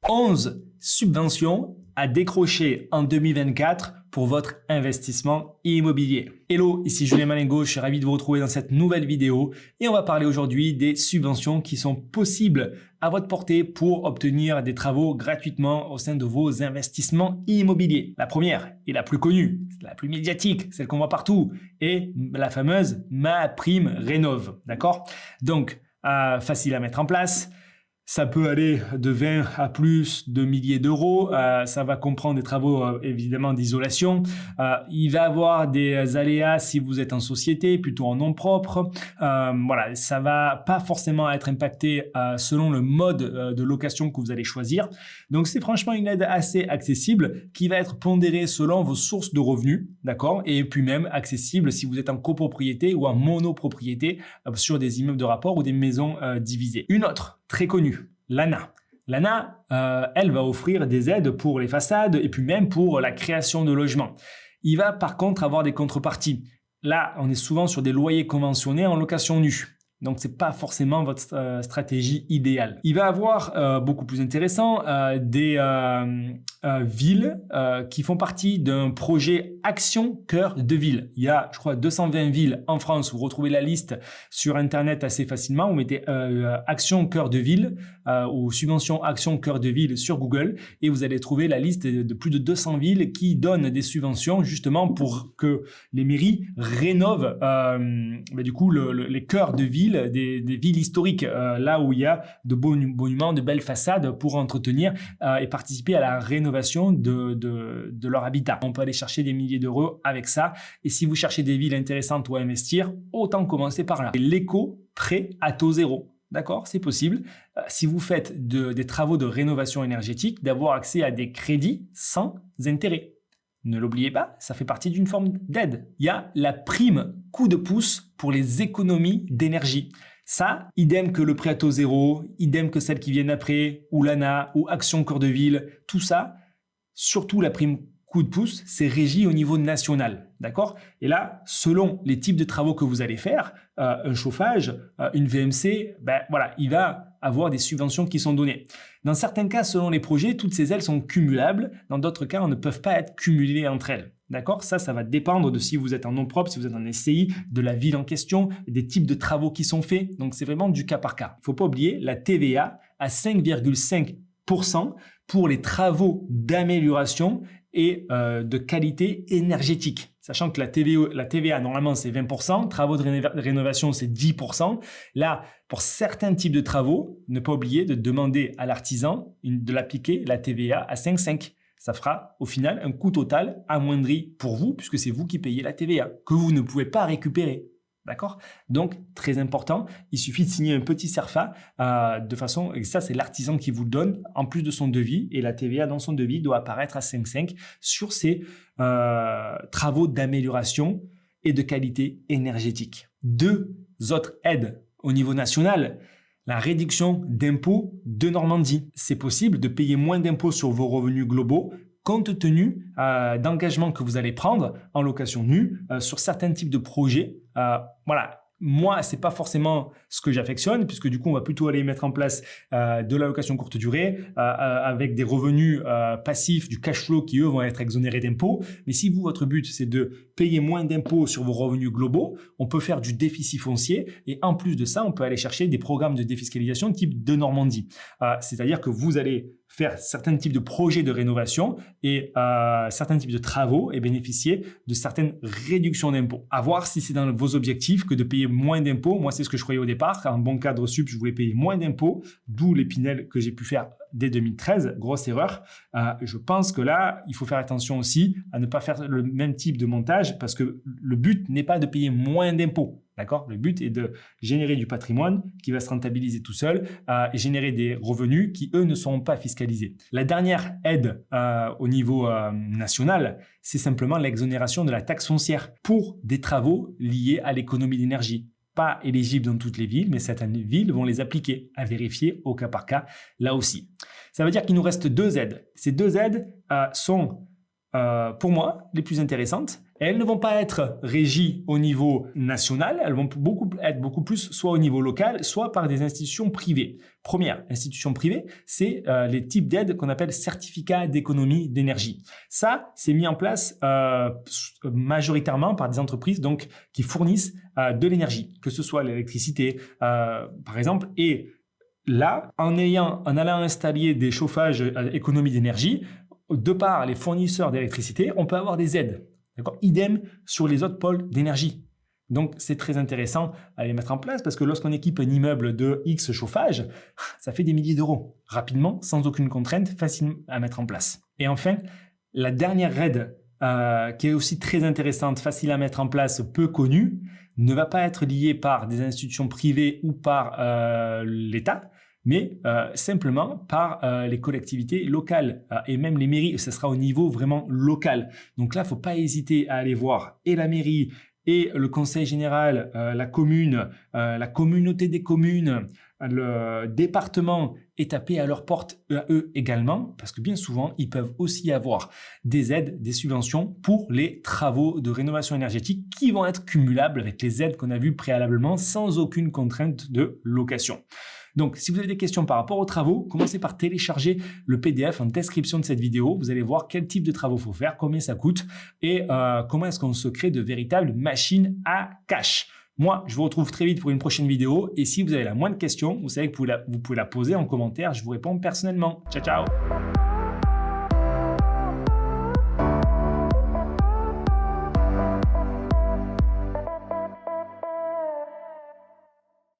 11 subventions à décrocher en 2024 pour votre investissement immobilier. Hello, ici Julien Malingo, je suis ravi de vous retrouver dans cette nouvelle vidéo et on va parler aujourd'hui des subventions qui sont possibles à votre portée pour obtenir des travaux gratuitement au sein de vos investissements immobiliers. La première et la plus connue, la plus médiatique, celle qu'on voit partout, est la fameuse MaPrimeRénov', d'accord? Donc, facile à mettre en place. Ça peut aller de 20 à plus de milliers d'euros. Ça va comprendre des travaux évidemment d'isolation. Il va avoir des aléas si vous êtes en société, plutôt en nom propre. Voilà, ça va pas forcément être impacté selon le mode de location que vous allez choisir. Donc c'est franchement une aide assez accessible qui va être pondérée selon vos sources de revenus, d'accord? Et puis même accessible si vous êtes en copropriété ou en monopropriété sur des immeubles de rapport ou des maisons divisées. Une autre très connue, l'ANA. L'ANA, elle va offrir des aides pour les façades et puis même pour la création de logements. Il va par contre avoir des contreparties. Là, on est souvent sur des loyers conventionnés en location nue. Donc, c'est pas forcément votre stratégie idéale. Il va avoir, beaucoup plus intéressant, des villes qui font partie d'un projet Action Cœur de Ville. Il y a, je crois, 220 villes en France. Vous retrouvez la liste sur Internet assez facilement. Vous mettez Action Cœur de Ville ou Subvention Action Cœur de Ville sur Google et vous allez trouver la liste de plus de 200 villes qui donnent des subventions justement pour que les mairies rénovent du coup les cœurs de ville des villes historiques, là où il y a de beaux monuments, de belles façades pour entretenir et participer à la rénovation de leur habitat. On peut aller chercher des milliers d'euros avec ça. Et si vous cherchez des villes intéressantes où investir, autant commencer par là. L'éco-prêt à taux zéro. D'accord, c'est possible. Si vous faites des travaux de rénovation énergétique, d'avoir accès à des crédits sans intérêt. Ne l'oubliez pas, ça fait partie d'une forme d'aide. Il y a la prime coup de pouce pour les économies d'énergie. Ça, idem que le prêt à taux zéro, idem que celles qui viennent après, ou l'ANA, ou Action Cœur de Ville, tout ça, surtout la prime coup de pouce, c'est régi au niveau national, d'accord? Et là, selon les types de travaux que vous allez faire, un chauffage, une VMC, voilà, il va avoir des subventions qui sont données. Dans certains cas, selon les projets, toutes ces aides sont cumulables. Dans d'autres cas, elles ne peuvent pas être cumulées entre elles. D'accord? Ça va dépendre de si vous êtes en nom propre, si vous êtes en SCI, de la ville en question, des types de travaux qui sont faits. Donc, c'est vraiment du cas par cas. Il ne faut pas oublier la TVA à 5,5% pour les travaux d'amélioration et de qualité énergétique. Sachant que la TVA normalement c'est 20%, travaux de rénovation c'est 10%. Là, pour certains types de travaux, ne pas oublier de demander à l'artisan de l'appliquer la TVA à 5,5%. Ça fera au final un coût total amoindri pour vous puisque c'est vous qui payez la TVA que vous ne pouvez pas récupérer. D'accord? Donc, très important, il suffit de signer un petit CERFA de façon, et ça c'est l'artisan qui vous le donne en plus de son devis et la TVA dans son devis doit apparaître à 5,5 sur ces travaux d'amélioration et de qualité énergétique. Deux autres aides au niveau national. La réduction d'impôts de Normandie. C'est possible de payer moins d'impôts sur vos revenus globaux compte tenu d'engagements que vous allez prendre en location nue sur certains types de projets. Voilà. Moi, c'est pas forcément ce que j'affectionne puisque du coup, on va plutôt aller mettre en place de la location courte durée avec des revenus passifs, du cash flow qui eux vont être exonérés d'impôts. Mais si vous, votre but, c'est de payer moins d'impôts sur vos revenus globaux, on peut faire du déficit foncier et en plus de ça, on peut aller chercher des programmes de défiscalisation type de Normandie. C'est-à-dire que vous allez faire certains types de projets de rénovation et certains types de travaux et bénéficier de certaines réductions d'impôts. À voir si c'est dans vos objectifs que de payer moins d'impôts. Moi, c'est ce que je croyais au départ. En bon cadre sup, je voulais payer moins d'impôts, d'où les Pinel que j'ai pu faire dès 2013. Grosse erreur. Je pense que là, il faut faire attention aussi à ne pas faire le même type de montage parce que le but n'est pas de payer moins d'impôts. D'accord? Le but est de générer du patrimoine qui va se rentabiliser tout seul et générer des revenus qui, eux, ne seront pas fiscalisés. La dernière aide au niveau national, c'est simplement l'exonération de la taxe foncière pour des travaux liés à l'économie d'énergie. Pas éligible dans toutes les villes, mais certaines villes vont les appliquer, à vérifier au cas par cas, là aussi. Ça veut dire qu'il nous reste deux aides. Ces deux aides sont pour moi, les plus intéressantes. Elles ne vont pas être régies au niveau national, elles vont être beaucoup plus soit au niveau local, soit par des institutions privées. Première institution privée, c'est les types d'aides qu'on appelle certificats d'économie d'énergie. Ça, c'est mis en place majoritairement par des entreprises donc, qui fournissent de l'énergie, que ce soit l'électricité, par exemple, et là, en allant installer des chauffages à économie d'énergie, de par les fournisseurs d'électricité, on peut avoir des aides. Idem sur les autres pôles d'énergie. Donc, c'est très intéressant à les mettre en place parce que lorsqu'on équipe un immeuble de X chauffage, ça fait des milliers d'euros. Rapidement, sans aucune contrainte, facile à mettre en place. Et enfin, la dernière aide qui est aussi très intéressante, facile à mettre en place, peu connue, ne va pas être liée par des institutions privées ou par l'État, mais simplement par les collectivités locales et même les mairies. Ce sera au niveau vraiment local. Donc là, il ne faut pas hésiter à aller voir et la mairie et le conseil général, la commune, la communauté des communes, le département et taper à leur porte à eux également, parce que bien souvent, ils peuvent aussi avoir des aides, des subventions pour les travaux de rénovation énergétique qui vont être cumulables avec les aides qu'on a vues préalablement sans aucune contrainte de location. Donc, si vous avez des questions par rapport aux travaux, commencez par télécharger le PDF en description de cette vidéo. Vous allez voir quel type de travaux il faut faire, combien ça coûte et comment est-ce qu'on se crée de véritables machines à cash. Moi, je vous retrouve très vite pour une prochaine vidéo. Et si vous avez la moindre question, vous savez que vous pouvez la poser en commentaire. Je vous réponds personnellement. Ciao, ciao!